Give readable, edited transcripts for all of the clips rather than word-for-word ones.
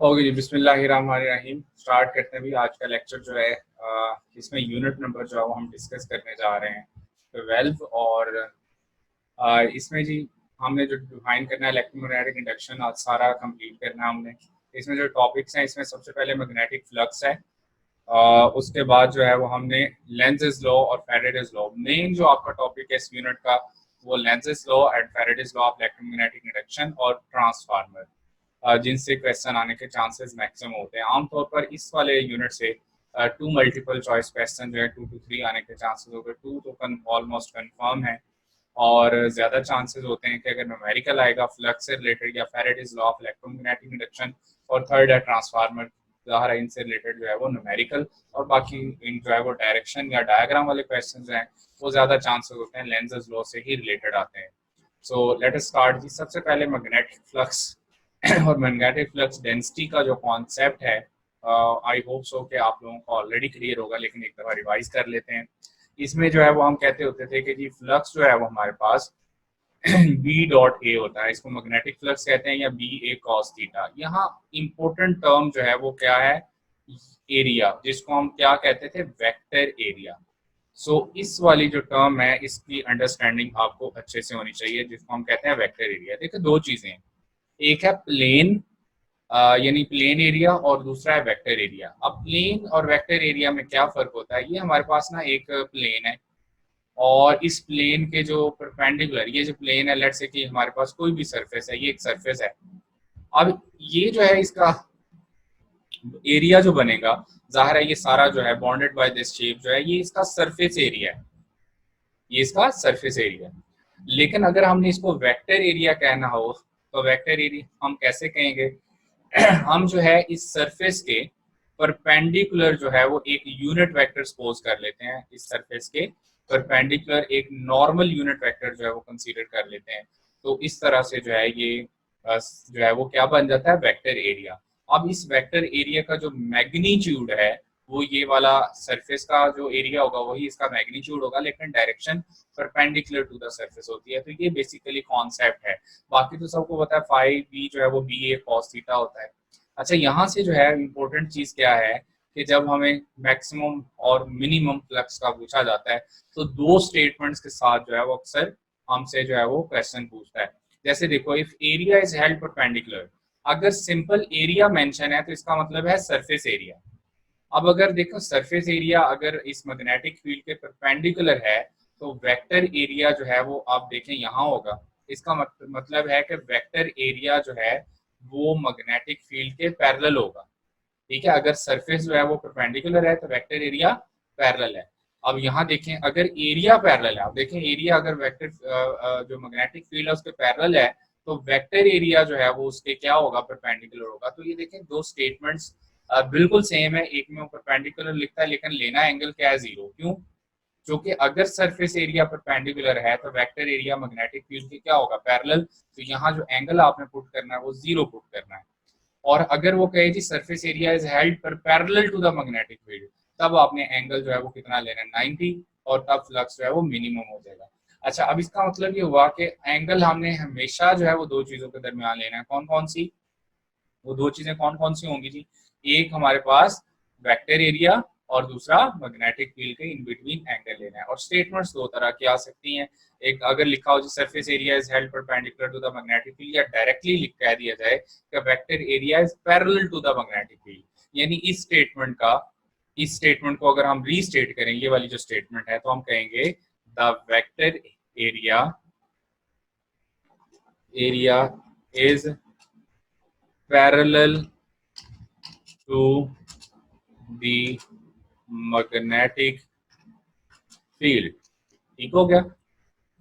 Okay जी, बिस्मिल्लाहिर्रहमानिर्रहीम। Start करते हैं। भी आज का लेक्चर जो है इसमें यूनिट नंबर जो है वो हम डिस्कस करने जा रहे हैं 12। और इसमें जी हमने जो डिफाइन करना है इलेक्ट्रोमैग्नेटिक इंडक्शन आज सारा कंप्लीट करना है हमने। इसमें जो टॉपिक्स हैं इसमें सबसे पहले मैग्नेटिक फ्लक्स है। उसके बाद जो है वो हमने लेंज़ेस लॉ और फैराडेज लॉ, मेन जो आपका टॉपिक है इस यूनिट का वो Lenz's law and Faraday's law of electromagnetic induction और ट्रांसफार्मर, जिनसे क्वेश्चन आने के चांसेस मैक्सिमम होते हैं। आमतौर पर इस वाले यूनिट से 2 मल्टीपल चॉइस क्वेश्चन जो है 2 to 3 आने के चांसेस हो गए। 2 तो ऑलमोस्ट कन्फर्म है और ज़्यादा चांसेस होते हैं कि अगर न्यूमेरिकल आएगा फ्लक्स से रिलेटेड या Faraday's law of electromagnetic induction, और थर्ड है ट्रांसफार्मर, ज़ाहिर है इनसे रिलेटेड जो है वो न्यूमेरिकल, और बाकी इन जो है वो डायरेक्शन या डायग्राम वाले क्वेश्चन जो हैं वो ज़्यादा चांसेस होते हैं लेंज़ेस लॉ से ही रिलेटेड आते हैं। सो लेट अस स्टार्ट जी। सबसे पहले मैग्नेटिक फ्लक्स और मैग्नेटिक फ्लक्स डेंसिटी का जो कॉन्सेप्ट है, आई होप सो कि आप लोगों को ऑलरेडी क्लियर होगा, लेकिन एक दफ़ा रिवाइज कर लेते हैं। इसमें जो है वो हम कहते होते थे कि जी फ्लक्स जो है वो हमारे पास बी डॉट ए होता है, इसको मैग्नेटिक फ्लक्स कहते हैं, या बी ए कॉस थीटा। यहाँ इंपॉर्टेंट टर्म जो है वो क्या है, एरिया, जिसको हम क्या कहते थे, वेक्टर एरिया। सो इस वाली जो टर्म है इसकी अंडरस्टैंडिंग आपको अच्छे से होनी चाहिए, जिसको हम कहते हैं वेक्टर एरिया। देखिए दो चीजें हैं, एक है प्लेन यानी प्लेन एरिया, और दूसरा है वेक्टर एरिया। अब प्लेन और वेक्टर एरिया में क्या फर्क होता है, ये हमारे पास ना एक प्लेन है और इस प्लेन के जो परपेंडिकुलर, ये जो प्लेन है, लेट्स से कि हमारे पास कोई भी सरफेस है, ये एक सरफेस है। अब ये जो है इसका एरिया जो बनेगा, जाहिर है ये सारा जो है बॉन्डेड बाय दिस शेप जो है ये इसका सरफेस एरिया है, ये इसका सरफेस एरिया। लेकिन अगर हमने इसको वेक्टर एरिया कहना हो तो वेक्टर एरिया हम कैसे कहेंगे, हम जो है इस सरफेस के परपेंडिकुलर जो है वो एक यूनिट वेक्टर सपोज कर लेते हैं, इस सरफेस के परपेंडिकुलर एक नॉर्मल यूनिट वेक्टर जो है वो कंसीडर कर लेते हैं। तो इस तरह से जो है ये जो है वो क्या बन जाता है, वेक्टर एरिया। अब इस वेक्टर एरिया का जो मैग्नीट्यूड है वो ये वाला सरफेस का जो एरिया होगा वही इसका मैग्नीट्यूड होगा, लेकिन direction perpendicular to the surface होती है। तो ये बेसिकली कॉन्सेप्ट है। बाकी तो सबको पता है फाई बी जो है वो बी ए कॉस थीटा होता है। अच्छा, यहाँ से जो है इम्पोर्टेंट चीज क्या है कि जब हमें मैक्सिमम और मिनिमम फ्लक्स का पूछा जाता है तो दो स्टेटमेंट्स के साथ जो है वो अक्सर हमसे जो है वो क्वेश्चन पूछता है। जैसे देखो, if area is held perpendicular, अगर सिंपल एरिया मेंशन है तो इसका मतलब है सरफेस एरिया। अब अगर देखो सरफेस एरिया अगर इस मैग्नेटिक फील्ड के परपेंडिकुलर है तो वेक्टर एरिया जो है वो आप देखें यहाँ होगा। इसका मतलब है कि वेक्टर एरिया जो है वो मैग्नेटिक फील्ड के पैरेलल होगा। ठीक है, अगर सरफेस जो है वो परपेंडिकुलर है तो वेक्टर एरिया पैरेलल है। अब यहाँ देखें, अगर एरिया पैरेलल है, आप देखें एरिया अगर वेक्टर जो मैग्नेटिक फील्ड है उसके पैरेलल है तो वेक्टर एरिया जो है वो उसके क्या होगा, परपेंडिकुलर होगा। तो ये देखें दो स्टेटमेंट्स बिल्कुल सेम है, एक में वो परपेंडिकुलर लिखता है लेकिन लेना एंगल क्या है, जीरो। क्यों? क्योंकि अगर सरफेस एरिया परपेंडिकुलर है तो वेक्टर एरिया मैग्नेटिक फील्ड के क्या होगा, पैरेलल। तो यहाँ जो एंगल आपने पुट करना है वो जीरो पुट करना है। और अगर वो कहे जी सरफेस एरिया इज हेल्ड पर parallel to the magnetic field, तब आपने एंगल जो है वो कितना लेना है, 90, और तब फ्लक्स जो है वो मिनिमम हो जाएगा। अच्छा, अब इसका मतलब ये हुआ कि एंगल हमने हमेशा जो है वो दो चीजों के दरमियान लेना है। कौन कौन सी? वो दो चीजें कौन कौन सी होंगी जी? एक हमारे पास वेक्टर एरिया और दूसरा मैग्नेटिक फील्ड के इन बिटवीन एंगल लेना है। और स्टेटमेंट्स दो तरह की आ सकती हैं। एक अगर लिखा हो surface area is held perpendicular to the magnetic field, या डायरेक्टली लिख कह दिया जाए कि vector area is parallel to the magnetic field. यानी इस स्टेटमेंट को अगर हम रीस्टेट करें, ये वाली जो स्टेटमेंट है, तो हम कहेंगे the vector area is parallel to the magnetic field. ठीक हो गया?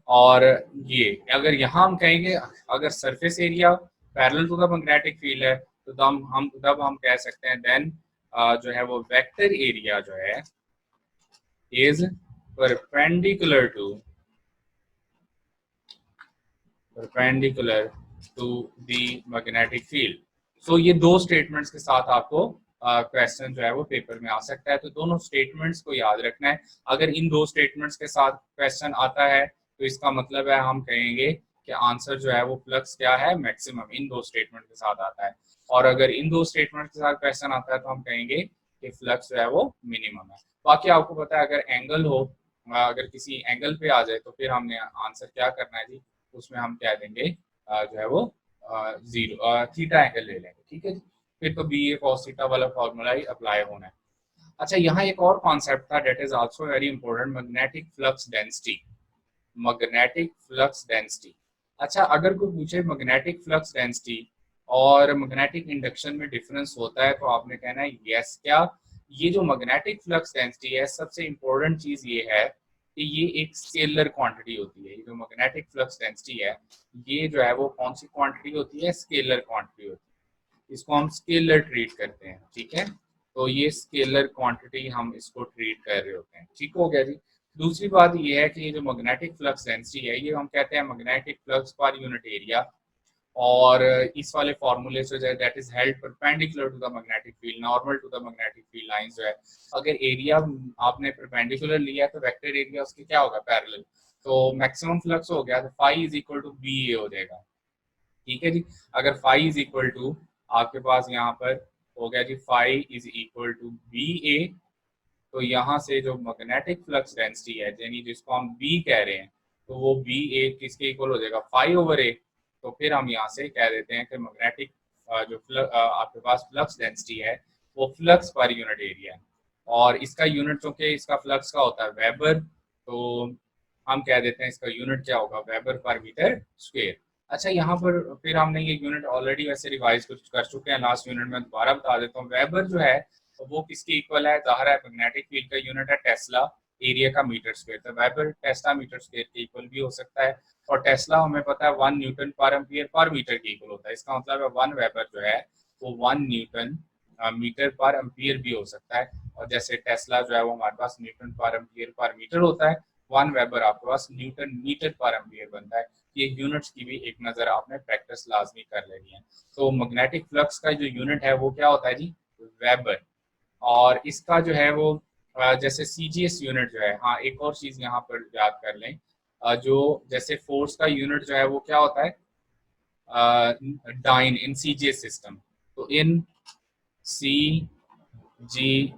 और ये अगर यहाँ हम कहेंगे अगर surface area parallel to the magnetic field है तो तब हम कह सकते हैं देन जो है वो वेक्टर एरिया जो है is perpendicular to the magnetic field. So ये दो स्टेटमेंट्स के साथ आपको क्वेश्चन जो है वो पेपर में आ सकता है। तो दोनों स्टेटमेंट्स को याद रखना है। अगर इन दो स्टेटमेंट्स के साथ क्वेश्चन आता है तो इसका मतलब है हम कहेंगे कि आंसर जो है वो फ्लक्स क्या है, मैक्सिमम, इन दो स्टेटमेंट के साथ आता है। और अगर इन दो स्टेटमेंट के साथ क्वेश्चन आता है तो हम कहेंगे कि फ्लक्स जो है वो मिनिमम है। बाकी आपको पता है अगर एंगल हो, अगर किसी एंगल पे आ जाए तो फिर हमने आंसर क्या करना है जी, उसमें हम कह देंगे जो है वो जीरो थीटा एंगल ले लेंगे, ठीक है जी। फिर तो बी ए कॉस थीटा वाला फॉर्मूला ही अप्लाई होना है। अच्छा, यहाँ एक और कॉन्सेप्ट था that is also very important, magnetic flux density. Magnetic flux density. अच्छा, अगर कोई पूछे मैग्नेटिक फ्लक्स डेंसिटी और मैग्नेटिक इंडक्शन में डिफरेंस होता है तो आपने कहना है यस। क्या ये जो मैग्नेटिक फ्लक्स डेंसिटी है, सबसे इंपॉर्टेंट चीज ये है कि ये एक स्केलर क्वांटिटी होती है। ये जो मैग्नेटिक फ्लक्स डेंसिटी है, ये जो है वो कौन सी क्वांटिटी होती है, स्केलर क्वांटिटी होती है। इसको हम स्केलर ट्रीट करते हैं, ठीक है। तो ये स्केलर क्वांटिटी हम इसको ट्रीट कर रहे होते हैं, ठीक हो गया जी। दूसरी बात ये है कि ये जो मैग्नेटिक फ्लक्स डेंसिटी है, ये हम कहते हैं magnetic flux per unit area. और इस वाले फॉर्मूले से जो है that is held perpendicular to the magnetic field, normal to the magnetic field lines जो है। अगर एरिया आपने परपेंडिकुलर लिया तो वेक्टर एरिया उसके क्या होगा, पैरेलल। तो मैक्सिमम फ्लक्स हो गया तो phi is equal to B A हो जाएगा, ठीक है जी। अगर फाई इज इक्वल टू आपके पास यहाँ पर हो गया जी, phi is equal to B A, तो यहाँ से जो मैग्नेटिक फ्लक्स डेंसिटी है यानी जिसको हम बी कह रहे हैं, तो वो बी ए किसके इक्वल हो जाएगा, फाई ओवर ए। तो फिर हम यहाँ से कह देते हैं कि मैग्नेटिक जो आपके पास फ्लक्स डेंसिटी है वो फ्लक्स पर यूनिट एरिया है। और इसका यूनिट चूंकि इसका फ्लक्स का होता है वेबर, तो हम कह देते हैं इसका यूनिट क्या होगा, वेबर पर मीटर स्क्वेयर। अच्छा, यहाँ पर फिर हमने ये यूनिट ऑलरेडी वैसे रिवाइज कर चुके हैं लास्ट यूनिट में, दोबारा बता देता हूँ। वेबर जो है तो वो किसके इक्वल है, जाहिर है मैग्नेटिक फील्ड का यूनिट है टेस्ला, एरिया का मीटर स्क्वायर, तो वेबर टेस्ला मीटर स्क्वायर के इक्वल भी हो सकता है। और टेस्ला हमें पता है 1 न्यूटन पर एम्पियर पर मीटर के इक्वल होता है। इसका मतलब है 1 वेबर जो है वो 1 न्यूटन मीटर पर एम्पियर भी हो सकता है। और जैसे टेस्ला जो है वो हमारे पास न्यूटन पर एम्पियर पर मीटर होता है, 1 वेबर आपके पास न्यूटन मीटर पर एम्पियर बनता है। ये यूनिट्स की भी एक नजर आपने प्रैक्टिस लाजमी कर लेनी है। तो मैग्नेटिक फ्लक्स का जो यूनिट है वो क्या होता है जी, वेबर। और इसका जो है वो जैसे सीजीएस यूनिट जो है, हाँ एक और चीज यहाँ पर याद कर लें, जो जैसे फोर्स का यूनिट जो है वो क्या होता है, डाइन इन सीजीएस सिस्टम। तो इन सी जी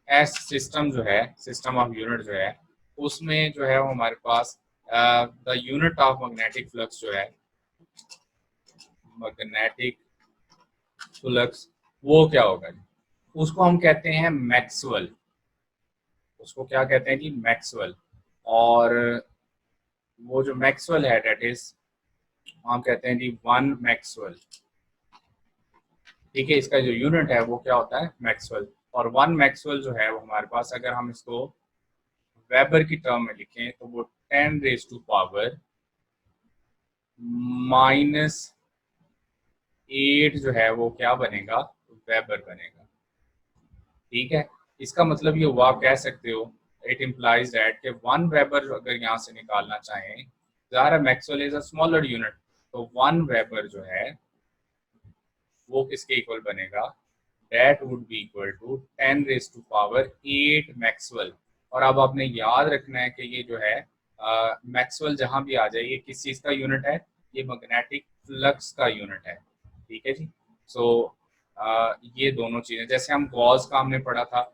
एस सिस्टम जो है, सिस्टम ऑफ यूनिट जो है, उसमें जो है वो हमारे पास the unit of magnetic flux जो है, मैग्नेटिक फ्लक्स, वो क्या होगा, उसको हम कहते हैं मैक्सवेल। उसको क्या कहते हैं कि मैक्सवेल। और वो जो मैक्सवेल है डेट इज हम कहते हैं जी 1 मैक्सवेल, ठीक है। इसका जो यूनिट है वो क्या होता है, मैक्सवेल। और 1 मैक्सवेल जो है वो हमारे पास अगर हम इसको वेबर की टर्म में लिखें तो वो 10 रेज टू पावर -8 जो है वो क्या बनेगा, वेबर बनेगा, ठीक है। इसका मतलब ये हुआ, आप कह सकते हो इट इम्प्लाइज दैट कि 1 वेबर अगर यहाँ से निकालना चाहें, ज़ाहिर maxwell is a smaller unit, तो 1 वेबर जो है वो किसके इक्वल बनेगा, that would be equal to 10 raise to power 8 maxwell. और अब आपने याद रखना है कि ये जो है मैक्सवेल जहां भी आ जाए ये किस चीज का यूनिट है, ये मैग्नेटिक फ्लक्स का यूनिट है, ठीक है जी। सो ये दोनों चीजें, जैसे हम गॉस का हमने पढ़ा था,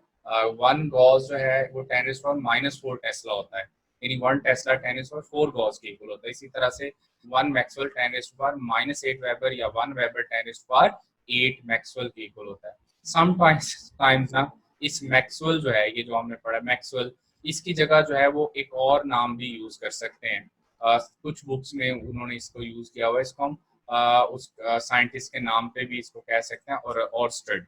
1 गॉस जो है वो 10 रेज पावर -4 टेस्ला होता है, यानी 1 टेस्ला 10 रेज पावर 4 गॉस के इक्वल होता है। इसी तरह से 1 मैक्सवेल 10 रेज पावर -8 वेबर या 1 वेबर 10 रेज पावर 8 मैक्सवेल के इक्वल होता है। समटाइम्स ना इस मैक्सवेल जो है, ये जो हमने पढ़ा मैक्सवेल, इसकी जगह जो है वो एक और नाम भी यूज कर सकते हैं। कुछ बुक्स में उन्होंने इसको यूज किया हुआ है, इसको हम उस साइंटिस्ट के नाम पे भी इसको कह सकते हैं, और ऑर्स्टेड,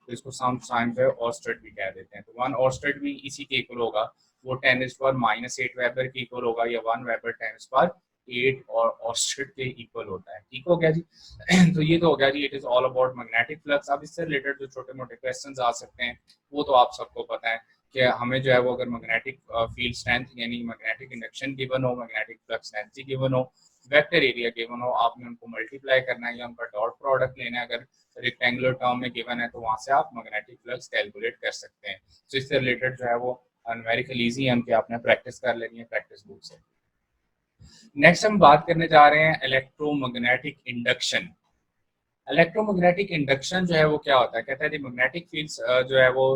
तो इसको समटाइम्स जो है ऑर्स्टेड भी कह देते हैं। तो 1 ऑर्स्टेड भी इसी के इक्वल होगा, वो 10 रेज़ पावर -8 वेबर के इक्वल होगा, या 1 वेबर 10 रेज़ पावर 8 और ऑर्स्टेड के इक्वल होता है, ठीक हो गया जी। तो ये तो हो गया जी, it is all about magnetic flux. अब इससे रिलेटेड जो छोटे मोटे क्वेश्चंस आ सकते हैं वो तो आप सबको पता है कि हमें जो है वो अगर मैग्नेटिक फील्ड स्ट्रेंथ यानी मैग्नेटिक इंडक्शन गिवन हो, मैग्नेटिक फ्लक्स डेंसिटी गिवन हो, वेक्टर एरिया गिवन हो, आपने उनको मल्टीप्लाई करना है या उनका डॉट प्रोडक्ट लेना है। अगर रेक्टेंगुलर टर्म में गिवन है तो वहां से आप मैग्नेटिक फ्लक्स कैलकुलेट कर सकते हैं। तो इससे रिलेटेड जो है वो न्यूमेरिकल इजी है, उनकी आपने प्रैक्टिस कर लेनी है प्रैक्टिस बुक से। नेक्स्ट हम बात करने जा रहे हैं इलेक्ट्रोमैग्नेटिक इंडक्शन। इलेक्ट्रोमैग्नेटिक इंडक्शन जो है वो क्या होता है, कहता है जी मैग्नेटिक फील्ड्स जो है वो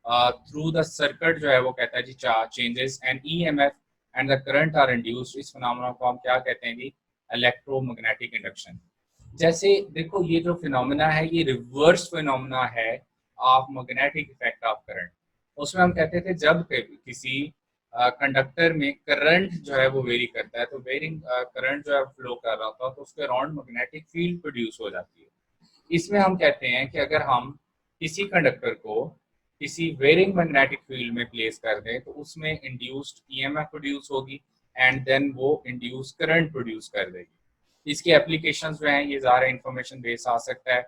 थ्रू द सर्किट जो है वो कहता है जी changes and EMF and the current are induced. इस फिनोमेना को हम क्या कहते हैं जी, इलेक्ट्रोमैग्नेटिक इंडक्शन। जैसे देखो ये जो फिनोमेना है ये रिवर्स फिनोमेना है of magnetic effect of current. उसमें हम कहते थे जब किसी कंडक्टर में करंट जो है वो वेरी करता है, तो वेरिंग करंट जो है फ्लो कर रहा होता है तो उसके अराउंड मैग्नेटिक फील्ड प्रोड्यूस हो जाती है। इसमें हम कहते हैं कि अगर हम किसी कंडक्टर को किसी वेरिंग मैग्नेटिक फील्ड में प्लेस कर दें तो उसमें इंड्यूस्ड ईएमएफ प्रोड्यूस होगी एंड देन वो इंड्यूस करंट प्रोड्यूस कर देगी। इसकी एप्लीकेशंस जो हैं ये ज़्यादा इंफॉर्मेशन बेस आ सकता है।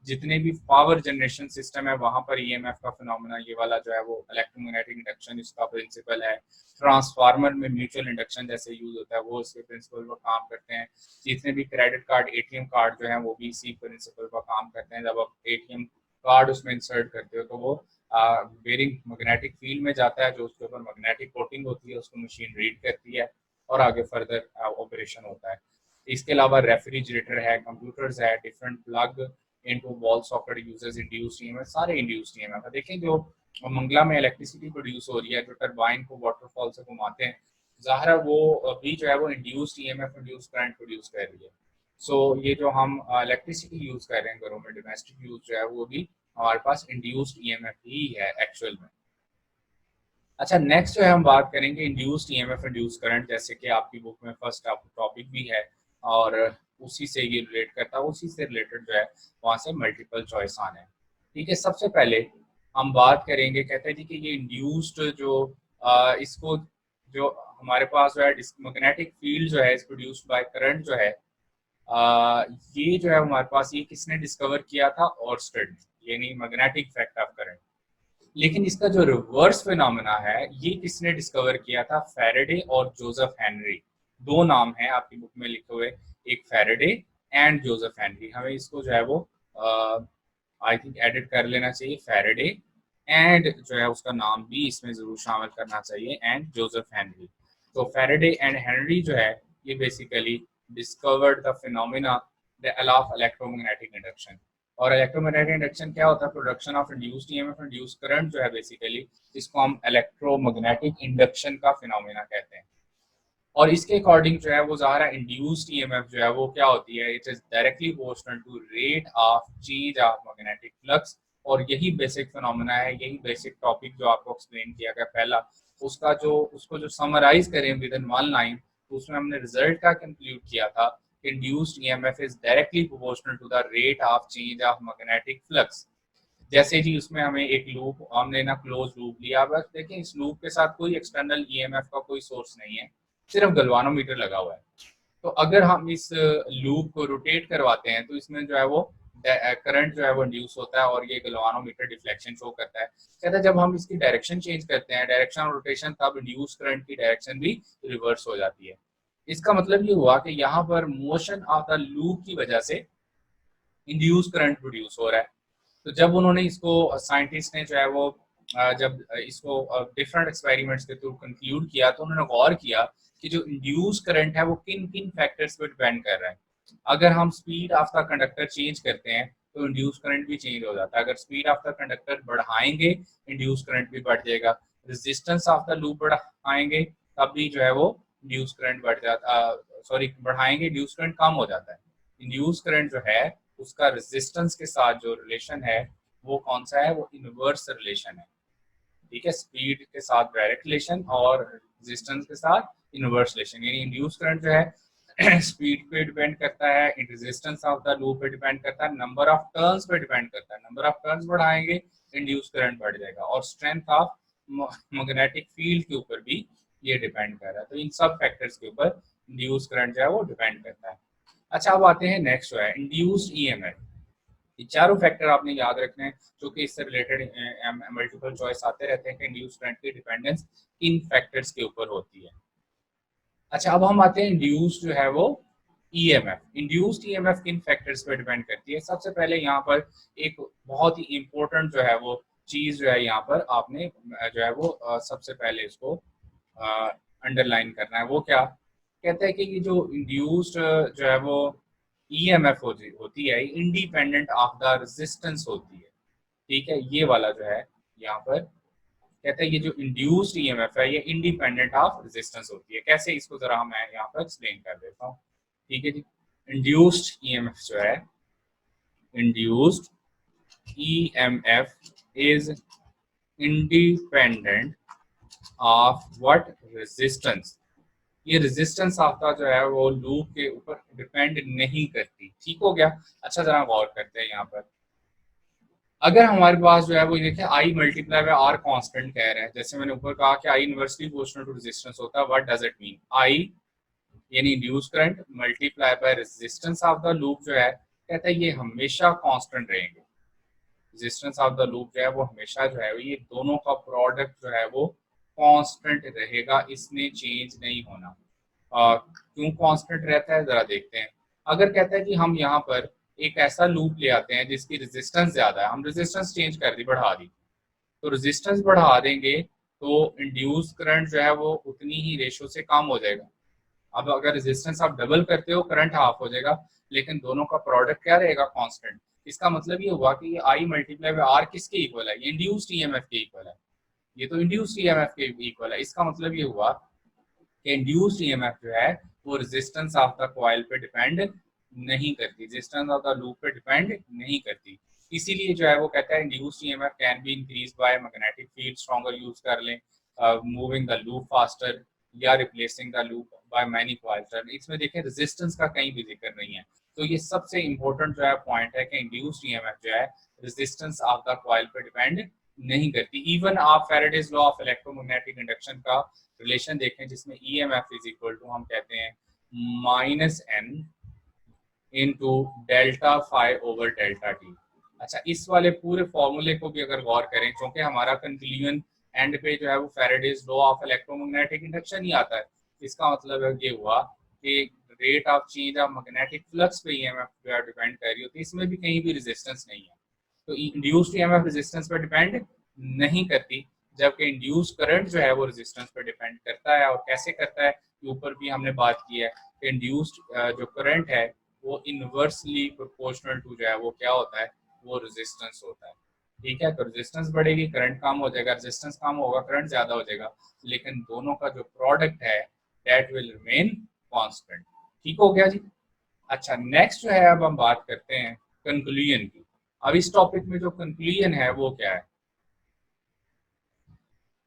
जितने भी पावर जनरेशन सिस्टम है वहां पर ईएमएफ का फिनोमेना ये वाला जो है वो इलेक्ट्रोमैग्नेटिक इंडक्शन इसका प्रिंसिपल है। ट्रांसफार्मर में म्यूचुअल इंडक्शन जैसे यूज होता है वो इसके प्रिंसिपल पर काम करते हैं। जितने भी क्रेडिट कार्ड एटीएम कार्ड जो है वो भी इसी प्रिंसिपल पर काम करते हैं। जब आप एटीएम कार्ड उसमें इंसर्ट करते हो तो वो बेरिंग मैग्नेटिक फील्ड में जाता है, जो उसके ऊपर मैग्नेटिक कोटिंग होती है उसको मशीन रीड करती है और आगे फर्दर ऑपरेशन होता है। इसके अलावा रेफ्रिजरेटर है, कंप्यूटर्स है, different plug into wall socket users induced EMF, सारे इंड्यूस्ड ईएमएफ है। देखें जो मंगला में इलेक्ट्रिसिटी प्रोड्यूस हो रही है, जो टरबाइन को वाटरफॉल से घुमाते हैं, ज़ाहिर है वो भी जो है वो induced EMF induce current produce कर रही है। सो ये जो हम इलेक्ट्रिसिटी यूज कर रहे हैं घरों में, डोमेस्टिक यूज जो है वो भी हमारे पास इंड्यूस्ड ईएमएफ ही है एक्चुअल में। अच्छा नेक्स्ट जो है हम बात करेंगे इंड्यूस्ड ईएमएफ इंड्यूस करंट, जैसे कि आपकी बुक में फर्स्ट टॉपिक भी है और उसी से ये रिलेट करता है, उसी से रिलेटेड जो है वहाँ से मल्टीपल चॉइस आने हैं। ठीक है, सबसे पहले हम बात करेंगे, कहते हैं जी कि ये इंड्यूस्ड जो इसको जो हमारे पास जो है मैग्नेटिक फील्ड जो है इस प्रोड्यूस्ड बाय करंट जो है ये जो है हमारे पास ये किसने डिस्कवर किया था, ऑर्स्टेड, यानी मैग्नेटिक इफेक्ट ऑफ करंट। लेकिन इसका जो रिवर्स फिनोमेना है ये किसने डिस्कवर किया था, फैराडे और जोसेफ हेनरी। दो नाम हैं आपकी बुक में लिखे हुए, एक फैराडे एंड जोसेफ हेनरी। हमें इसको जो है वो आई थिंक एडिट कर लेना चाहिए, फैराडे एंड जो है उसका नाम भी इसमें जरूर शामिल करना चाहिए, एंड जोसेफ हेनरी। तो फैराडे एंड हेनरी जो है ये basically discovered the phenomena the of electromagnetic induction. और इलेक्ट्रोमैग्नेटिक इंडक्शन क्या होता है, production of induced EMF induced current जो है बेसिकली इसको हम इलेक्ट्रोमैग्नेटिक इंडक्शन का फिनोमेना कहते हैं। और इसके अकॉर्डिंग जो है वो ज़ाहिर है इंड्यूस्ड ईएमएफ जो है वो क्या होती है, it is directly proportional to rate of change of magnetic flux. और यही बेसिक फिनोमेना है, यही बेसिक टॉपिक जो आपको एक्सप्लेन किया गया पहला, उसको जो समराइज करें विद इन वन लाइन, तो उसमें हमने रिजल्ट का कंक्लूड किया था कि induced EMF is directly proportional to the rate of change of magnetic flux. जैसे जी उसमें हमें एक लूप, हमने ना क्लोज लूप लिया, बस देखें इस लूप के साथ कोई एक्सटर्नल ईएमएफ का कोई सोर्स नहीं है, सिर्फ गलवानोमीटर लगा हुआ है। तो अगर हम इस लूप को रोटेट करवाते हैं तो इसमें जो है वो करंट जो है वो इंड्यूस होता है और ये गलवानोमीटर डिफ्लेक्शन शो करता है। कहता है जब हम इसकी डायरेक्शन चेंज करते हैं, डायरेक्शन ऑफ रोटेशन, तब इंड्यूस करंट की डायरेक्शन भी रिवर्स हो जाती है। इसका मतलब ये हुआ कि यहाँ पर मोशन ऑफ द लूप की वजह से इंड्यूस करंट प्रोड्यूस हो रहा है। तो जब उन्होंने इसको साइंटिस्ट ने जो है वो जब इसको डिफरेंट एक्सपेरिमेंट्स के थ्रू कंक्लूड किया तो उन्होंने गौर किया कि जो इंड्यूस करंट है वो किन किन फैक्टर्स पे डिपेंड कर रहा है। अगर हम speed of the conductor change करते हैं तो इंड्यूस करंट भी चेंज हो जाता है। अगर स्पीड ऑफ द कंडक्टर बढ़ाएंगे इंड्यूस करंट भी बढ़ जाएगा। रेजिस्टेंस ऑफ द लूप बढ़ाएंगे तब भी जो है वो इंड्यूस करंट बढ़ जाता, सॉरी बढ़ाएंगे इंड्यूस करंट कम हो जाता है। इंड्यूस करंट जो है उसका रेजिस्टेंस के साथ जो रिलेशन है वो कौन सा है, वो इनवर्स रिलेशन है। ठीक है, स्पीड के साथ डायरेक्ट रिलेशन और रेजिस्टेंस के साथ इनवर्स रिलेशन, यानी इंड्यूस करंट जो है स्पीड पे डिपेंड करता है, रेजिस्टेंस ऑफ द लूप पे डिपेंड करता है, नंबर ऑफ टर्न्स पे डिपेंड करता है। नंबर ऑफ टर्न्स बढ़ाएंगे इंड्यूस करंट बढ़ जाएगा, और स्ट्रेंथ ऑफ मैग्नेटिक फील्ड के ऊपर भी ये डिपेंड कर रहा है। तो इन सब फैक्टर्स के ऊपर इंड्यूस करंट जो है वो डिपेंड करता है। अच्छा अब आते हैं नेक्स्ट जो है इंड्यूस्ड ईएमएफ। ये चारों फैक्टर आपने याद रखने हैं, जो कि इससे रिलेटेड मल्टीपल चॉइस आते रहते हैं कि इंड्यूस करंट की डिपेंडेंस किन फैक्टर्स के ऊपर होती है। अच्छा अब हम आते हैं इंड्यूस जो है वो ईएमएफ। इंड्यूस्ड ईएमएफ किन फैक्टर्स पे डिपेंड करती है। सबसे पहले यहाँ पर एक बहुत ही इंपॉर्टेंट जो है वो चीज जो है यहाँ पर आपने जो है वो सबसे पहले इसको अंडरलाइन करना है, वो क्या, कहता है कि ये जो इंड्यूस्ड जो है वो ईएमएफ होती है इंडिपेंडेंट ऑफ द रेजिस्टेंस होती है। ठीक है, ये वाला जो है यहाँ पर कहता है ये जो इंड्यूस्ड ईएमएफ है ये इंडिपेंडेंट ऑफ रेजिस्टेंस होती है। कैसे, इसको जरा मैं यहाँ पर एक्सप्लेन कर देता हूँ। ठीक है जी, इंड्यूस्ड ईएमएफ जो है, induced EMF is independent of what, resistance. ये रेजिस्टेंस आपका जो है वो लूप के ऊपर डिपेंड नहीं करती। ठीक हो गया। अच्छा, जरा गौर करते हैं यहाँ पर। अगर हमारे पास जो है वो देखिए I multiply by R constant कह रहा है, जैसे मैंने ऊपर कहा कि I inversely proportional to resistance होता है। What does it mean? I यानी induce current multiply by resistance of the loop जो है, कहता है ये हमेशा कांस्टेंट रहेंगे। रेजिस्टेंस ऑफ द लूप जो है वो हमेशा जो है ये दोनों का प्रोडक्ट जो है वो कांस्टेंट रहेगा, इसमें चेंज नहीं होना। क्यों कांस्टेंट रहता है, जरा देखते हैं। अगर कहता है कि हम यहाँ पर एक ऐसा लूप ले आते हैं जिसकी रेजिस्टेंस ज्यादा है, हम रेजिस्टेंस चेंज कर दी, बढ़ा दी, तो रेजिस्टेंस बढ़ा देंगे तो इंड्यूस करंट जो है वो उतनी ही रेशो से कम हो जाएगा। अब अगर रेजिस्टेंस आप डबल करते हो, करंट हाफ हो जाएगा, लेकिन दोनों का प्रोडक्ट क्या रहेगा, कांस्टेंट। इसका मतलब ये हुआ कि ये आई मल्टीप्लाई बाय आर किसके इक्वल है, ये इंड्यूस्ड ईएमएफ के इक्वल है। ये तो इंड्यूस्ड ईएमएफ के इक्वल है। इसका मतलब ये हुआ कि इंड्यूस्ड ईएमएफ जो है वो रेजिस्टेंस ऑफ द कॉइल पे डिपेंड नहीं करती, रेजिस्टेंस ऑफ द लूप पे डिपेंड नहीं करती। इसीलिए जो है वो कहता है induced EMF can be increase by magnetic field stronger use कर लें, मूविंग द लूप फास्टर, या replacing the loop by many coil turn. इसमें देखें रेजिस्टेंस का कहीं भी जिक्र नहीं है। तो ये सबसे इंपॉर्टेंट जो है पॉइंट है कि इंड्यूस्ड ईएमएफ जो है रेजिस्टेंस ऑफ द कॉइल पे डिपेंड नहीं करती। इवन आप Faraday's law of electromagnetic induction का रिलेशन देखें, जिसमें ईएमएफ इज इक्वल टू हम कहते हैं minus N into delta phi over delta T. अच्छा, इस वाले पूरे फॉर्मूले को भी अगर गौर करें, क्योंकि हमारा कंक्लूजन एंड पे जो है वो Faraday's law of electromagnetic induction ही आता है। इसका मतलब है ये हुआ कि rate of change of magnetic flux पे ईएमएफ जो है डिपेंड कर रही होती है, इसमें भी कहीं भी रेजिस्टेंस नहीं है। तो इंड्यूस्ड ईएमएफ रेजिस्टेंस पर डिपेंड नहीं करती, जबकि इंड्यूस करंट जो है वो रेजिस्टेंस पर डिपेंड करता है। और कैसे करता है, ऊपर भी हमने बात की है कि इंड्यूस्ड जो करंट है वो इनवर्सली प्रोपोर्शनल टू जो है वो क्या होता है, वो रेजिस्टेंस होता है। ठीक है, तो रेजिस्टेंस बढ़ेगी, करंट कम हो जाएगा, रेजिस्टेंस कम होगा, करंट ज्यादा हो जाएगा, लेकिन दोनों का जो प्रोडक्ट है दैट विल रिमेन कांस्टेंट। ठीक हो गया जी। अच्छा, नेक्स्ट जो है अब हम बात करते हैं कंक्लूजन की। अब इस टॉपिक में जो कंक्लूजन है वो क्या है,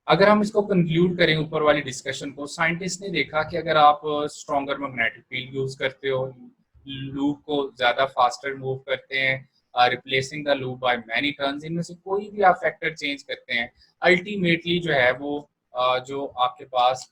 अगर हम इसको कंक्लूड करें ऊपर वाली डिस्कशन को, साइंटिस्ट ने देखा कि अगर आप स्ट्रॉन्गर मैग्नेटिक फील्ड यूज करते हो, लूप को ज्यादा फास्टर मूव करते हैं, replacing the loop by many turns, इनमें से कोई भी आप फैक्टर चेंज करते हैं, अल्टीमेटली जो है वो जो आपके पास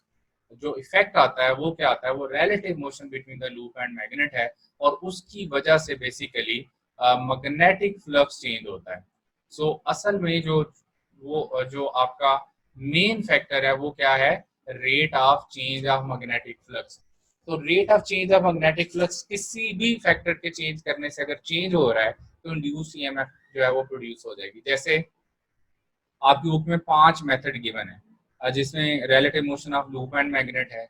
जो इफेक्ट आता है वो क्या आता है, वो relative motion between the loop and magnet है, और उसकी वजह से बेसिकली मैग्नेटिक फ्लक्स चेंज होता है। सो असल में जो आपका मेन फैक्टर है वो क्या है, rate of change of magnetic flux. तो rate of change of magnetic flux किसी भी फैक्टर के चेंज करने से अगर चेंज हो रहा है तो इंड्यूस ईएमएफ जो है वो प्रोड्यूस हो जाएगी। जैसे आपकी बुक में 5 मेथड गिवन है, जिसमें relative motion of loop and magnet है,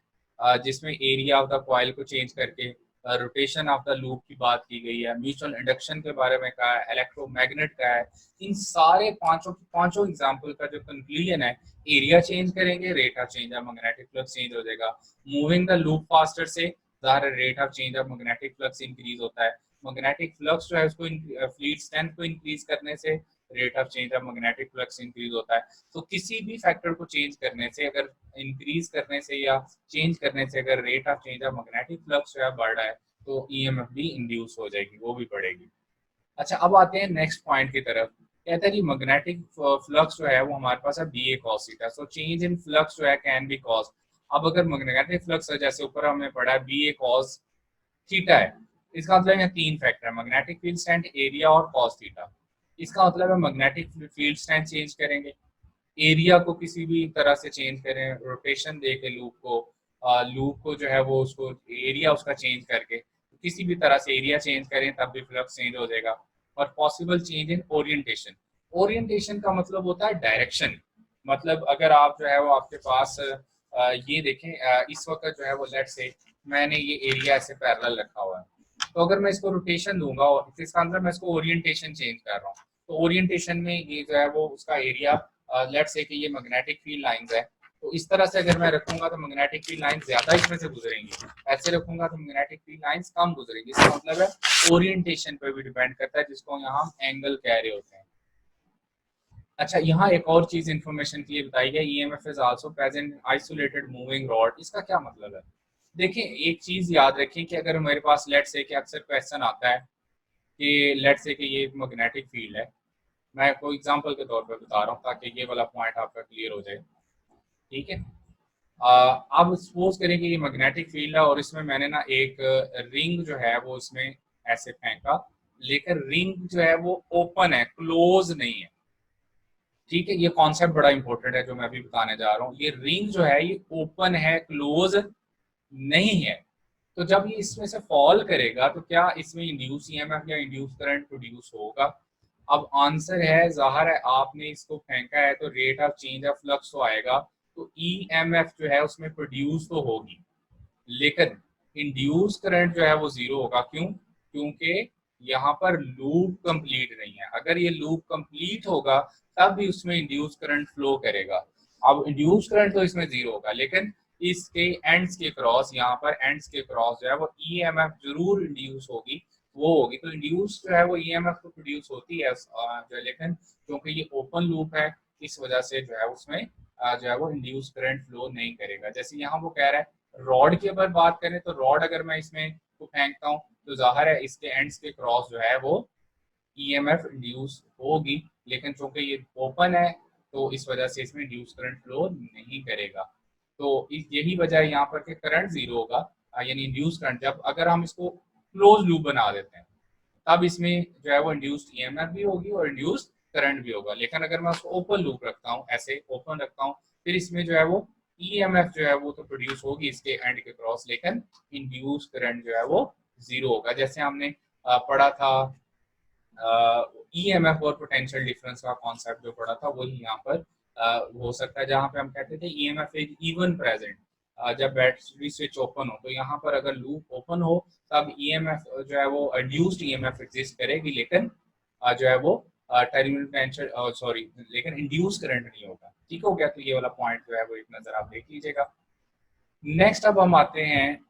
जिसमें एरिया ऑफ द कॉइल को चेंज करके रोटेशन ऑफ द लूप की बात की गई है, म्यूचुअल इंडक्शन के बारे में कहा है, इलेक्ट्रोमैग्नेट का है। इन सारे पांचों एग्जांपल का जो कंक्लूजन है, एरिया चेंज करेंगे, rate of change of magnetic flux change हो जाएगा। मूविंग द लूप फास्टर से ज़ाहिर rate of change of magnetic flux increase होता है। मैग्नेटिक फ्लक्स जो है उसको फ्लूइड स्ट्रेंथ को इंक्रीज करने से rate of change of magnetic flux increase होता है। तो किसी भी फैक्टर को चेंज करने से, अगर इंक्रीज करने से या चेंज करने से अगर rate of change of magnetic flux जो है बढ़ रहा है, तो ईएमएफ भी इंड्यूस हो जाएगी, वो भी बढ़ेगी। अच्छा, अब आते हैं नेक्स्ट पॉइंट की तरफ। कहता है कि मैग्नेटिक फ्लक्स जो है वो हमारे पास है B A cos theta. So change in flux जो है कैन बी कॉस। अब अगर मैग्नेटिक फ्लक्स है, जैसे ऊपर हमने पढ़ा है बी ए कॉस थीटा है, इसका मतलब है 3 फैक्टर है, मैग्नेटिक फील्ड स्ट्रेंथ, एरिया और कॉस थीटा। इसका मतलब है मैग्नेटिक फील्ड स्ट्रेंथ चेंज करेंगे, एरिया को किसी भी तरह से चेंज करें, रोटेशन दे के लूप को जो है वो उसको एरिया उसका चेंज करके किसी भी तरह से एरिया चेंज करें तब भी फ्लक्स चेंज हो जाएगा। और possible change in orientation, orientation का मतलब होता है डायरेक्शन। मतलब अगर आप जो है वो आपके पास ये देखें, इस वक्त जो है वो लेट से मैंने ये एरिया ऐसे पैरेलल रखा हुआ है। तो अगर मैं इसको रोटेशन दूंगा और इसका अंदर मैं इसको ओरिएंटेशन चेंज कर रहा हूँ, तो ओरिएंटेशन में ये जो है वो उसका एरिया, लेट्स से कि ये मैग्नेटिक फील्ड लाइंस है, तो इस तरह से अगर मैं रखूंगा तो मैग्नेटिक फील्ड लाइंस ज्यादा इसमें से गुजरेंगी, ऐसे रखूंगा तो मैग्नेटिक फील्ड लाइंस कम गुजरेंगी। इसका मतलब है ओरिएंटेशन पे भी डिपेंड करता है, जिसको यहाँ हम एंगल कह रहे होते हैं। अच्छा, यहाँ एक और चीज इंफॉर्मेशन के लिए बताई है, EMF is also present isolated moving rod. इसका क्या मतलब है? देखिए, एक चीज याद रखें कि अगर मेरे पास लेट्स से कि अक्सर क्वेश्चन आता है कि लेट्स से कि ये एक मैग्नेटिक फील्ड है, मैं कोई एग्जांपल के तौर पे बता रहा हूँ ताकि ये वाला पॉइंट आपका क्लियर हो जाए। ठीक है, अब सपोज करें कि ये मैग्नेटिक फील्ड है और इसमें मैंने ना एक रिंग जो है वो इसमें ऐसे फेंका, लेकिन रिंग जो है वो ओपन है, क्लोज नहीं है। ठीक है, ये कॉन्सेप्ट बड़ा इंपॉर्टेंट है जो मैं अभी बताने जा रहा हूँ। ये रिंग जो है ये ओपन है, क्लोज नहीं है। तो जब ये इसमें से फॉल करेगा तो क्या इसमें इंड्यूस ईएमएफ या इंड्यूस करंट प्रोड्यूस होगा? अब आंसर है, जाहिर है आपने इसको फेंका है तो rate of change of flux तो आएगा, तो ईएमएफ जो है उसमें प्रोड्यूस तो होगी, लेकिन इंड्यूस करंट जो है वो जीरो होगा। क्यों? क्योंकि यहाँ पर लूप कंप्लीट नहीं है। अगर ये लूप कंप्लीट होगा तब भी उसमें इंड्यूस करंट फ्लो करेगा। अब इंड्यूस करंट तो इसमें जीरो होगा, लेकिन इसके एंड्स के क्रॉस, यहाँ पर एंड्स के क्रॉस जो है वो ईएमएफ जरूर इंड्यूस होगी, वो होगी। तो इंड्यूस जो है वो ईएमएफ तो प्रोड्यूस होती है जो, लेकिन क्योंकि ये ओपन लूप है इस वजह से जो है उसमें जो है वो इंड्यूस करंट फ्लो नहीं करेगा। जैसे यहाँ वो कह रहा है रॉड की अगर बात करें तो रॉड अगर मैं इसमें को फेंकता हूँ तो जाहिर है इसके एंड्स के क्रॉस जो है वो ईएमएफ इंड्यूस होगी, लेकिन चूंकि ये ओपन है तो इस वजह से इसमें इंड्यूस करंट फ्लो नहीं करेगा। तो यही वजह है यहाँ पर कि करंट जीरो होगा, यानी इंड्यूस करंट। जब अगर हम इसको क्लोज लूप बना देते हैं तब इसमें जो है वो इंड्यूस्ड ईएमएफ भी होगी और इंड्यूस्ड करंट भी होगा। लेकिन अगर मैं उसको ओपन लूप रखता हूँ, ऐसे ओपन रखता हूँ, फिर इसमें जो है वो ईएमएफ जो है वो तो प्रोड्यूस होगी इसके एंड के क्रॉस, लेकिन इंड्यूस करंट जो है वो जीरो होगा। जैसे हमने पढ़ा था ईएमएफ और पोटेंशियल डिफरेंस का कॉन्सेप्ट जो पढ़ा था, वही यहाँ पर हो सकता है, जहाँ पे हम कहते थे ईएमएफ इज इवन प्रेजेंट जब बैटरी स्विच ओपन हो। तो यहाँ पर अगर लूप ओपन हो तब ईएमएफ जो है वो इंड्यूस्ड ईएमएफ एग्जिस्ट करेगी, लेकिन जो है वो टर्मिनल पोटेंशियल सॉरी, लेकिन इंड्यूस करंट नहीं होगा। ठीक हो गया? तो ये वाला पॉइंट जो है वो एक नजर आप देख लीजिएगा। नेक्स्ट अब हम आते हैं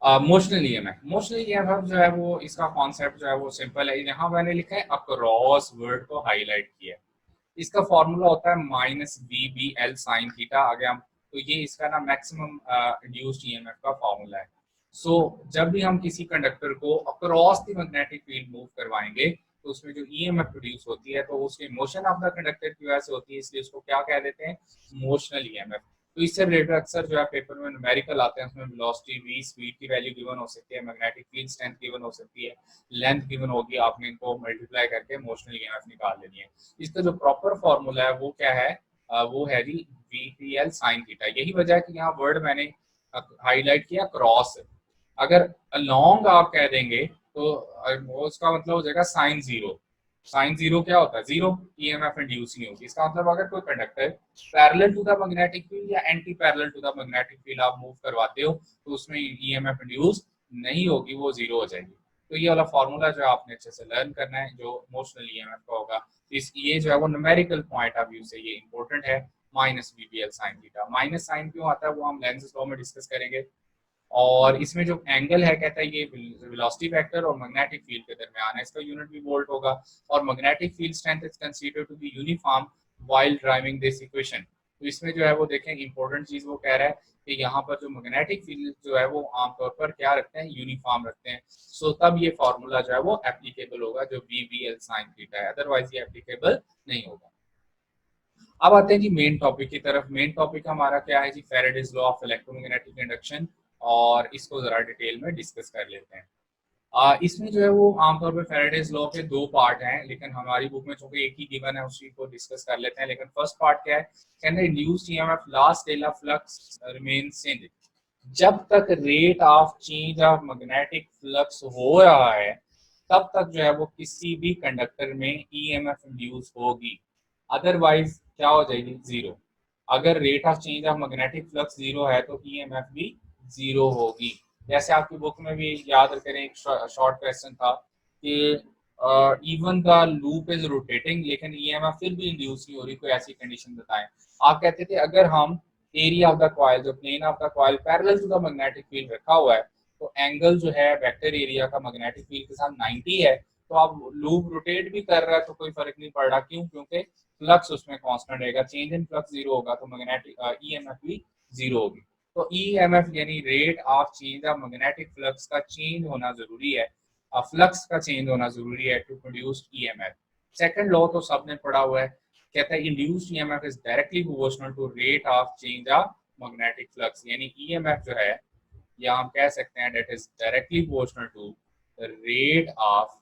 मोशनल ईएमएफ। मोशनल ईएमएफ जो है वो इसका कॉन्सेप्ट जो है वो सिंपल है। यहाँ मैंने लिखा है अक्रॉस वर्ड को हाईलाइट किया है। इसका फॉर्मूला होता है minus B B L sine theta. आगे हम तो ये इसका ना मैक्सिमम इंड्यूस्ड ईएमएफ का फॉर्मूला है। सो जब भी हम किसी कंडक्टर को across the magnetic field move करवाएंगे तो उसमें जो ईएमएफ प्रोड्यूस होती है तो उसके मोशन ऑफ द कंडक्टर की वजह से होती है, इसलिए उसको क्या कह देते हैं? Motional EMF. तो इससे रिलेटेड अक्सर जो है पेपर में न्यूमेरिकल आते हैं, उसमें वेलोसिटी v स्पीड की वैल्यू गिवन हो सकती है, मैग्नेटिक फील्ड स्ट्रेंथ गिवन हो सकती है, लेंथ गिवन होगी, आपने इनको मल्टीप्लाई करके मोशनल ईएमएफ निकाल लेनी है। इसका जो प्रॉपर फॉर्मूला है वो क्या है? वो है जी V P L sine theta. यही वजह है कि यहाँ वर्ड मैंने हाईलाइट किया क्रॉस। अगर लॉन्ग आप कह देंगे तो वो उसका मतलब हो जाएगा साइन जीरो। साइन जीरो क्या होता है? जीरो, ईएमएफ इंड्यूस नहीं होगी। इसका मतलब अगर कोई conductor parallel to the magnetic field या anti parallel to the magnetic field आप मूव करवाते हो तो उसमें ईएमएफ इंड्यूस नहीं होगी, वो जीरो हो जाएगी। तो ये वाला फॉर्मूला जो आपने अच्छे से लर्न करना है जो मोशनल ईएमएफ का होगा। इस ये जो है वो न्यूमेरिकल पॉइंट ऑफ व्यू से ये इंपॉर्टेंट है, minus B B L sine theta. Minus sign क्यों आता है वो हम लेंस लॉ में डिस्कस करेंगे। और इसमें जो एंगल है कहता है ये वेलोसिटी वेक्टर और मैग्नेटिक फील्ड के दरमियान है, इसका यूनिट भी वोल्ट होगा। और magnetic field strength is considered to be uniform while deriving this equation. तो इसमें जो है वो देखें इंपॉर्टेंट चीज वो कह रहा है कि यहाँ पर जो मैग्नेटिक फील्ड जो है वो आमतौर पर क्या रखते हैं? यूनिफॉर्म रखते हैं। सो तब ये फॉर्मूला जो है वो एप्लीकेबल होगा जो B B L sine theta है, अदरवाइज ये एप्लीकेबल नहीं होगा। अब आते हैं जी मेन टॉपिक की तरफ। मेन टॉपिक हमारा क्या है जी? Faraday's law of electromagnetic induction, और इसको जरा डिटेल में डिस्कस कर लेते हैं। इसमें जो है वो आमतौर पर फैराडेज लॉ के दो पार्ट हैं, लेकिन हमारी बुक में चूंकि एक ही गिवन है उसी को डिस्कस कर लेते हैं। लेकिन फर्स्ट पार्ट क्या है? Can the induced EMF last till of flux remains same. जब तक rate of change of magnetic flux हो रहा है तब तक जो है वो किसी भी कंडक्टर में ईएमएफ इंड्यूस होगी, अदरवाइज क्या हो जाएगी? जीरो। अगर rate of change of magnetic flux zero है तो ईएमएफ भी जीरो होगी। जैसे आपकी बुक में भी याद करें एक शॉर्ट क्वेश्चन था कि even the loop is rotating लेकिन ईएमएफ फिर भी इंड्यूस नहीं हो रही, कोई ऐसी कंडीशन बताएं। आप कहते थे अगर हम एरिया ऑफ द कॉइल, जो plane of the coil parallel to the magnetic field रखा हुआ है, तो एंगल जो है वेक्टर एरिया का मैग्नेटिक फील्ड के साथ 90 है, तो आप लूप रोटेट भी कर रहा है तो कोई फर्क नहीं पड़ रहा। क्यों? क्योंकि फ्लक्स उसमें कांस्टेंट रहेगा, चेंज इन फ्लक्स जीरो होगा तो मैग्नेटिक ईएमएफ भी जीरो होगी। तो ईएमएफ यानी rate of change of magnetic flux का चेंज होना जरूरी है, फ्लक्स का चेंज होना जरूरी है to produce EMF. Second law तो सबने पढ़ा हुआ है, कहता है induced EMF is directly proportional to rate of change of magnetic flux, यानी ईएमएफ जो है या हम कह सकते हैं that is directly proportional to the rate of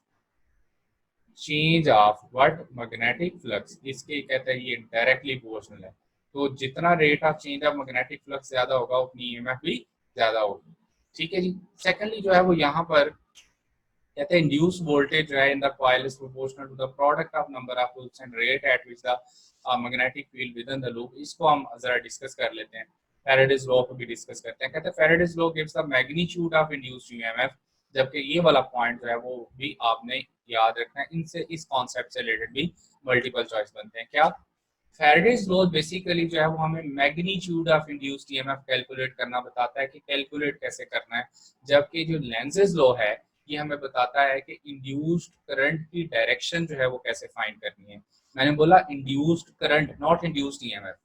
change of what magnetic flux. इसके कहते हैं ये डायरेक्टली प्रोपोर्शनल है, तो जितना rate of change of magnetic flux ज्यादा होगा उतनी ईएमएफ भी ज्यादा होगी। ठीक है जी। सेकेंडली जो है वो यहाँ पर कहते हैं इंड्यूस वोल्टेज जो है in the coil is proportional to the product of number of loops and rate at which the magnetic field within the loop. इसको हम जरा डिस्कस कर लेते हैं, फैराडेज लॉ को भी डिस्कस करते हैं। कहते हैं Faraday's law gives the magnitude of induced EMF, जबकि ये वाला पॉइंट जो है वो भी आपने याद रखना है। इनसे इस कॉन्सेप्ट से रिलेटेड भी मल्टीपल चॉइस बनते हैं। क्या? फैराडेज लॉ बेसिकली जो है वो हमें magnitude of induced EMF calculate करना बताता है कि कैलकुलेट कैसे करना है, जबकि जो लेंजेस लॉ है ये हमें बताता है कि इंड्यूस्ड करंट की डायरेक्शन जो है वो कैसे फाइंड करनी है। मैंने बोला induced current, not induced EMF.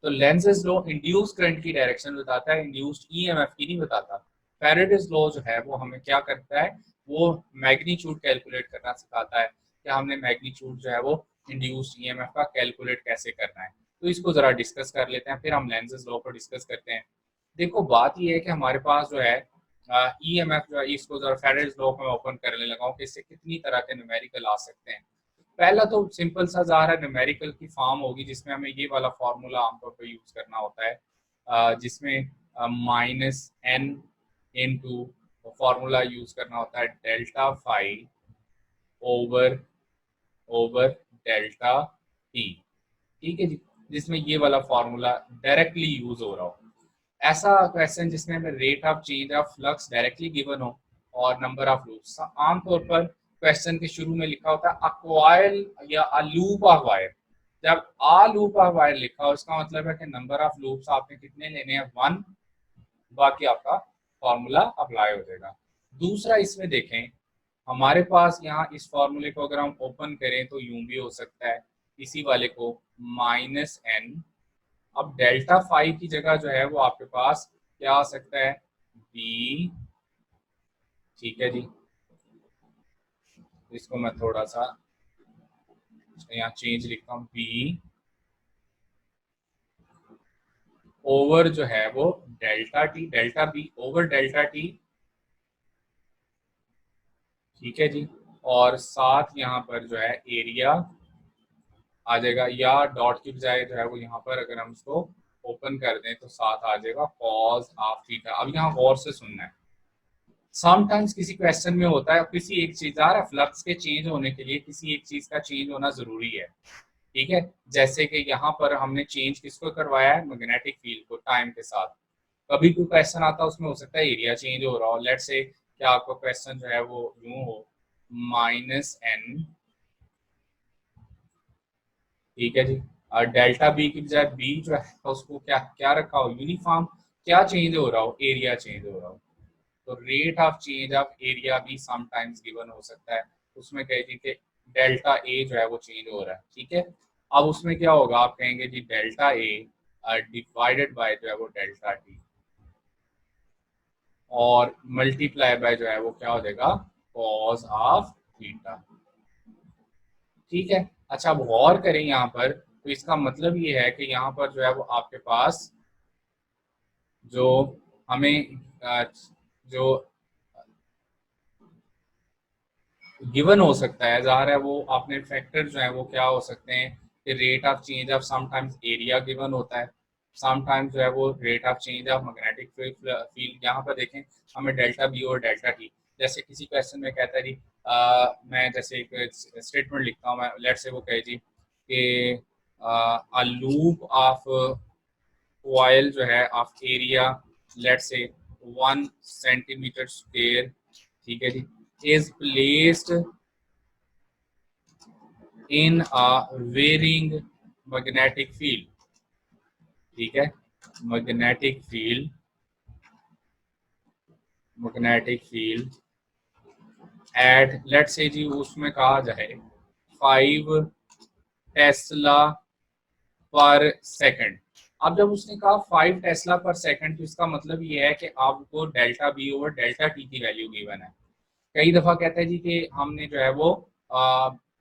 तो लेंजेस लॉ इंड्यूस्ड करंट की डायरेक्शन बताता है, इंड्यूस्ड ईएमएफ की नहीं बताता। फैराडेज लॉ जो है वो हमें क्या करता है, वो मैग्नीट्यूड कैलकुलेट करना सिखाता है कि हमने मैग्नीट्यूड जो है वो इंड्यूस्ड ईएमएफ का कैलकुलेट कैसे करना है। तो इसको जरा डिस्कस कर लेते हैं, फिर हम लेंजेस लॉ को डिस्कस करते हैं। देखो बात ये है कि हमारे पास जो है ईएमएफ जो है, इसको जरा फैराडेज लॉ में ओपन करने लगा हूँ कि इससे कितनी तरह के न्यूमेरिकल आ सकते हैं। पहला तो सिंपल सा जा रहा है, न्यूमेरिकल की फॉर्म होगी जिसमें हमें ये वाला फार्मूला आमतौर पर यूज करना होता है, जिसमें minus N into formula use करना होता है delta phi over over delta T. ठीक है जी, जिसमें ये वाला फार्मूला डायरेक्टली यूज हो रहा हो। ऐसा क्वेश्चन जिसमें हमें rate of change of flux directly given हो और नंबर ऑफ लूप्स, आमतौर पर क्वेश्चन के शुरू में लिखा होता है अ कॉइल या अ लूप ऑफ वायर। जब आ लूप ऑफ वायर लिखा हो इसका मतलब है कि नंबर ऑफ लूप्स आपने कितने लेने हैं, 1, बाकी आपका फॉर्मूला अप्लाई हो जाएगा। दूसरा इसमें देखें, हमारे पास यहाँ इस फॉर्मूले को अगर हम ओपन करें तो यूं भी हो सकता है, इसी वाले को माइनस एन। अब डेल्टा फाइव की जगह जो है वो आपके पास क्या आ सकता है, बी। ठीक है जी, इसको मैं थोड़ा सा यहाँ चेंज लिखता हूँ, बी ओवर जो है वो delta T, delta B over delta T. ठीक है जी, और साथ यहाँ पर जो है एरिया आ जाएगा, या डॉट की बजाय जो है वो यहाँ पर अगर हम इसको ओपन कर दें तो साथ आ जाएगा कॉस ऑफ थीटा। अब यहाँ गौर से सुनना है, समटाइम्स किसी क्वेश्चन में होता है किसी एक चीज आ रहा है, फ्लक्स के चेंज होने के लिए किसी एक चीज का चेंज होना जरूरी है। ठीक है, जैसे कि यहाँ पर हमने चेंज किसको करवाया है, मैग्नेटिक फील्ड को टाइम के साथ। कभी कोई क्वेश्चन आता है उसमें हो सकता है एरिया चेंज हो रहा हो, लेट से क्या आपका क्वेश्चन जो है वो यूं हो, माइनस एन। ठीक है जी, और डेल्टा बी की बजाय बी जो है तो उसको क्या क्या रखा हो, यूनिफॉर्म। क्या चेंज हो रहा हो, एरिया चेंज हो रहा हो, तो rate of change of area भी समटाइम्स गिवन हो सकता है। उसमें कह दीजिए कि डेल्टा ए जो है वो चेंज हो रहा है। ठीक है, अब उसमें क्या होगा, आप कहेंगे जी डेल्टा ए डिवाइडेड बाय जो है वो डेल्टा टी, और मल्टीप्लाई बाय जो है वो क्या हो जाएगा, कॉस ऑफ थीटा। ठीक है, अच्छा अब गौर करें यहाँ पर, तो इसका मतलब ये है कि यहाँ पर जो है वो आपके पास जो हमें जो गिवन हो सकता है, ज़ाहिर है वो अपने फैक्टर जो है वो क्या हो सकते हैं कि rate of change of sometimes area given होता है, समटाइम्स जो है वो rate of change of magnetic field. यहाँ पर देखें हमें डेल्टा बी और डेल्टा टी, जैसे किसी क्वेश्चन में कहता है जी मैं जैसे एक स्टेटमेंट लिखता हूँ, मैं लेट से वो कहे जी कि अ लूप ऑफ कॉइल जो है of area let's say 1 centimetre square, ठीक है जी, is placed in a varying magnetic field, ठीक है, magnetic field, magnetic field at let's say जी उसमें कहा जाए 5 टेस्ला पर सेकंड। अब जब उसने कहा 5 टेस्ला पर सेकंड तो इसका मतलब ये है कि आपको delta B over delta T की वैल्यू गिवन है। कई दफा कहता है जी कि हमने जो है वो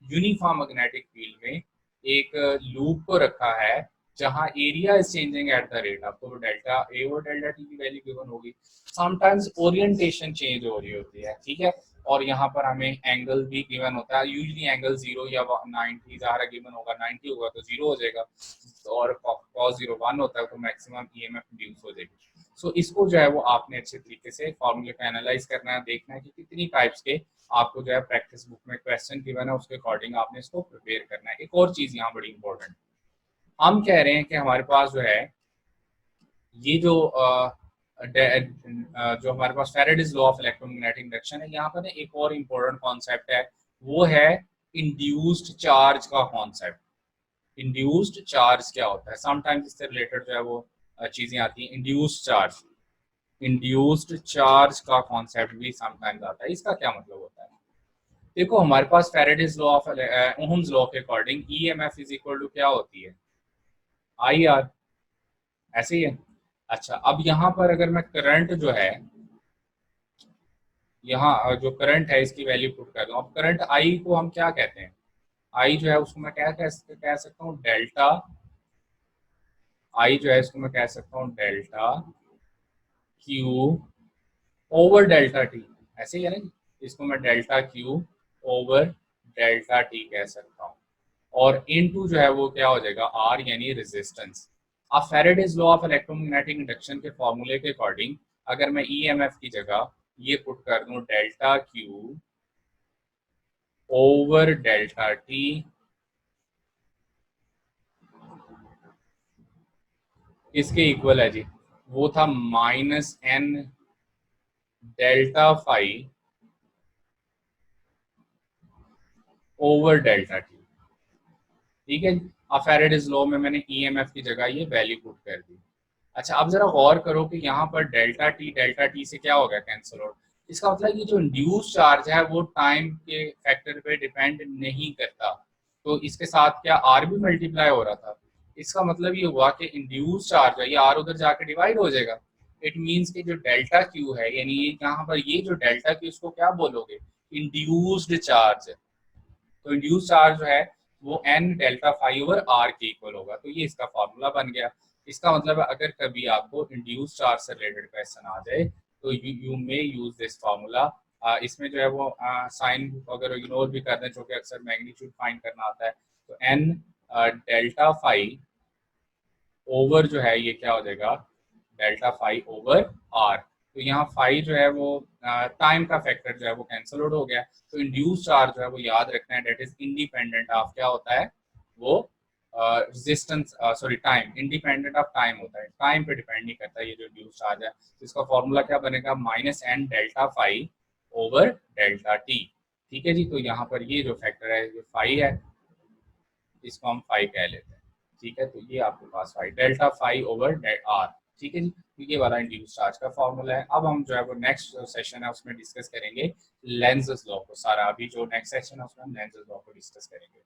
यूनिफॉर्म मैग्नेटिक फील्ड में एक लूप को रखा है जहां area is changing at the rate, आपको डेल्टा ए और डेल्टा टी की वैल्यू गिवन होगी। समटाइम्स ओरिएंटेशन चेंज हो रही होती है, ठीक है, और यहाँ पर हमें एंगल भी गिवन होता है, यूजली एंगल 0 या 90 ज़ाहिर गिवन होगा, 90 होगा तो 0 हो जाएगा, और cos 0 1 होता है तो मैक्सिमम ईएमएफ इंड्यूस हो जाएगी। सो इसको जो है वो आपने अच्छे तरीके से फॉर्मूले को एनालाइज करना है, देखना है कि कितनी टाइप्स के आपको जो है प्रैक्टिस बुक में क्वेश्चन गिवन है, उसके अकॉर्डिंग आपने इसको प्रिपेयर करना है। एक और चीज यहाँ बड़ी इंपॉर्टेंट, हम कह रहे हैं कि हमारे पास जो है ये जो हमारे पास Faraday's law of electromagnetic induction है, यहाँ पर एक और इम्पोर्टेंट कॉन्सेप्ट है, वो है इंड्यूस्ड चार्ज का कॉन्सेप्ट। इंड्यूस्ड चार्ज क्या होता है, समटाइम्स इससे रिलेटेड जो है वो चीजें आती हैं। इंड्यूस्ड चार्ज, इंड्यूस्ड चार्ज का कॉन्सेप्ट भी समटाइम्स आता है। इसका क्या मतलब होता है, देखो हमारे पास Faraday's law of Ohm's law के according EMF is equal to क्या होती है, आई आर, ऐसे ही है। अच्छा, अब यहाँ पर अगर मैं करंट जो है, यहाँ जो करंट है इसकी वैल्यू पुट कर दूं, अब करंट आई को हम क्या कहते हैं, आई जो है उसको मैं क्या कह सकता हूँ, डेल्टा आई जो है इसको मैं कह सकता हूँ delta Q over delta T, ऐसे ही है ना, इसको मैं delta Q over delta T कह सकता हूँ, और इनटू जो है वो क्या हो जाएगा, आर यानी रेजिस्टेंस। अब Faraday's law of electromagnetic induction के फॉर्मूले के अकॉर्डिंग अगर मैं ईएमएफ की जगह ये पुट कर दूं delta Q over delta T, इसके इक्वल है जी, वो था minus N delta five over delta T, ठीक है जी। अब फैराडेज लॉ में मैंने ईएमएफ की जगह ये वैल्यू पुट कर दी। अच्छा, अब जरा गौर करो कि यहाँ पर डेल्टा टी से क्या होगा, कैंसिल आउट। इसका मतलब ये जो इंड्यूस चार्ज है वो टाइम के फैक्टर पे डिपेंड नहीं करता, तो इसके साथ क्या आर भी मल्टीप्लाई हो रहा था। इसका मतलब ये हुआ कि इंड्यूस चार्ज है ये आर उधर जाके डिवाइड हो जाएगा। इट मीन्स कि जो डेल्टा क्यू है, यानी ये यहाँ पर ये जो डेल्टा क्यू इसको क्या बोलोगे, इंड्यूस्ड चार्ज। तो इंड्यूस चार्ज जो है वो N delta five over R के इक्वल होगा, तो ये इसका फॉर्मूला बन गया। इसका मतलब है अगर कभी आपको इंड्यूस चार्ज से रिलेटेड क्वेश्चन आ जाए तो you may use this formula. इसमें जो है वो साइन अगर इग्नोर भी कर दें, जो कि अक्सर मैग्नीट्यूड फाइंड करना आता है, तो एन डेल्टा फाइव ओवर जो है ये क्या हो जाएगा, डेल्टा फाइव ओवर आर। तो यहाँ फाइव जो है वो टाइम का फैक्टर जो है वो कैंसिल आउट हो गया। तो इंड्यूस चार्ज जो है वो याद रखना है, डेट इज इंडिपेंडेंट ऑफ क्या होता है वो resistance, sorry time, independent of time होता है, टाइम पे डिपेंड नहीं करता ये जो इंड्यूस चार्ज है। तो इसका फॉर्मूला क्या बनेगा, minus N delta five over delta T, ठीक है जी। तो यहाँ पर ये जो फैक्टर है ये फाइव है, इसको हम फाइव कह लेते हैं, ठीक है। तो ये आपके पास five delta five over R, ठीक है जी। तो ये वाला इंड्यूस चार्ज का फॉर्मूला है। अब हम जो है वो नेक्स्ट सेशन है उसमें डिस्कस करेंगे लेंज़ लॉ को सारा, अभी जो नेक्स्ट सेशन है उसमें हम लेंज़ लॉ को डिस्कस करेंगे।